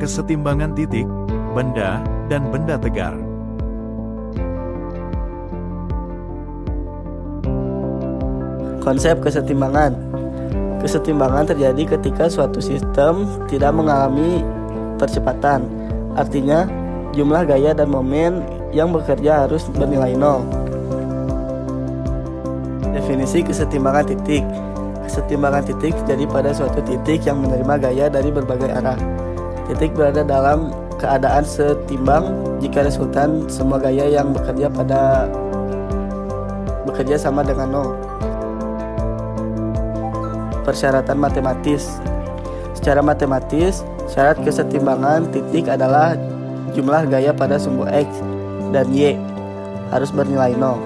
kesetimbangan titik, benda, dan benda tegar. Konsep kesetimbangan. Kesetimbangan terjadi ketika suatu sistem tidak mengalami percepatan. Artinya, jumlah gaya dan momen yang bekerja harus bernilai nol. Definisi kesetimbangan titik. Kesetimbangan titik terjadi pada suatu titik yang menerima gaya dari berbagai arah. Titik berada dalam keadaan setimbang jika resultan semua gaya yang bekerja sama dengan nol. Persyaratan matematis. Secara matematis, syarat kesetimbangan titik adalah jumlah gaya pada sumbu X dan Y harus bernilai nol,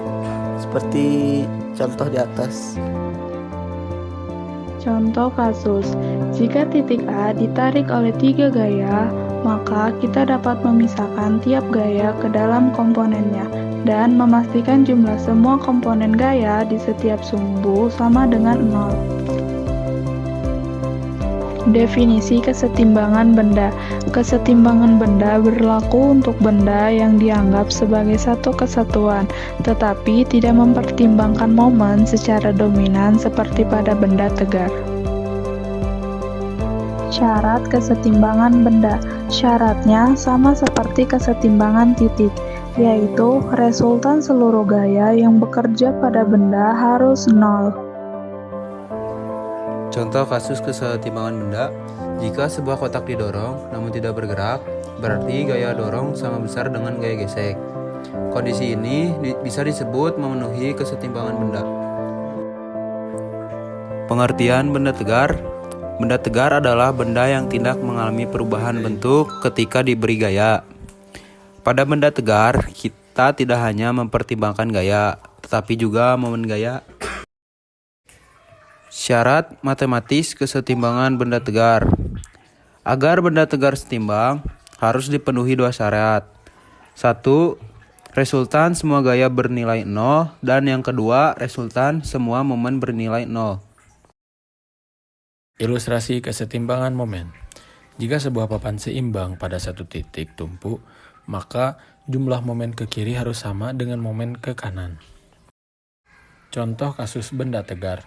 seperti contoh di atas. Contoh kasus, jika titik A ditarik oleh 3 gaya, maka kita dapat memisahkan tiap gaya ke dalam komponennya dan memastikan jumlah semua komponen gaya di setiap sumbu sama dengan 0. Definisi kesetimbangan benda. Kesetimbangan benda berlaku untuk benda yang dianggap sebagai satu kesatuan, tetapi tidak mempertimbangkan momen secara dominan seperti pada benda tegar. Syarat kesetimbangan benda. Syaratnya sama seperti kesetimbangan titik, yaitu resultan seluruh gaya yang bekerja pada benda harus 0. Contoh kasus kesetimbangan benda, jika sebuah kotak didorong namun tidak bergerak, berarti gaya dorong sama besar dengan gaya gesek. Kondisi ini bisa disebut memenuhi kesetimbangan benda. Pengertian benda tegar. Benda tegar adalah benda yang tidak mengalami perubahan bentuk ketika diberi gaya. Pada benda tegar, kita tidak hanya mempertimbangkan gaya, tetapi juga momen gaya. Syarat matematis kesetimbangan benda tegar. Agar benda tegar setimbang, harus dipenuhi 2 syarat. 1. Resultan semua gaya bernilai 0, dan yang kedua, resultan semua momen bernilai 0. Ilustrasi kesetimbangan momen. Jika sebuah papan seimbang pada satu titik tumpu, maka jumlah momen ke kiri harus sama dengan momen ke kanan. Contoh kasus benda tegar.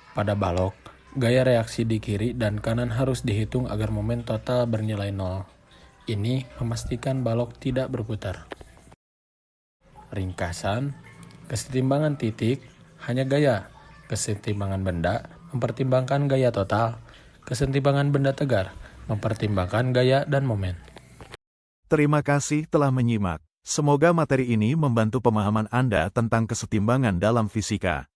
Pada balok, gaya reaksi di kiri dan kanan harus dihitung agar momen total bernilai 0. Ini memastikan balok tidak berputar. Ringkasan, kesetimbangan titik hanya gaya. Kesetimbangan benda mempertimbangkan gaya total. Kesetimbangan benda tegar mempertimbangkan gaya dan momen. Terima kasih telah menyimak. Semoga materi ini membantu pemahaman Anda tentang kesetimbangan dalam fisika.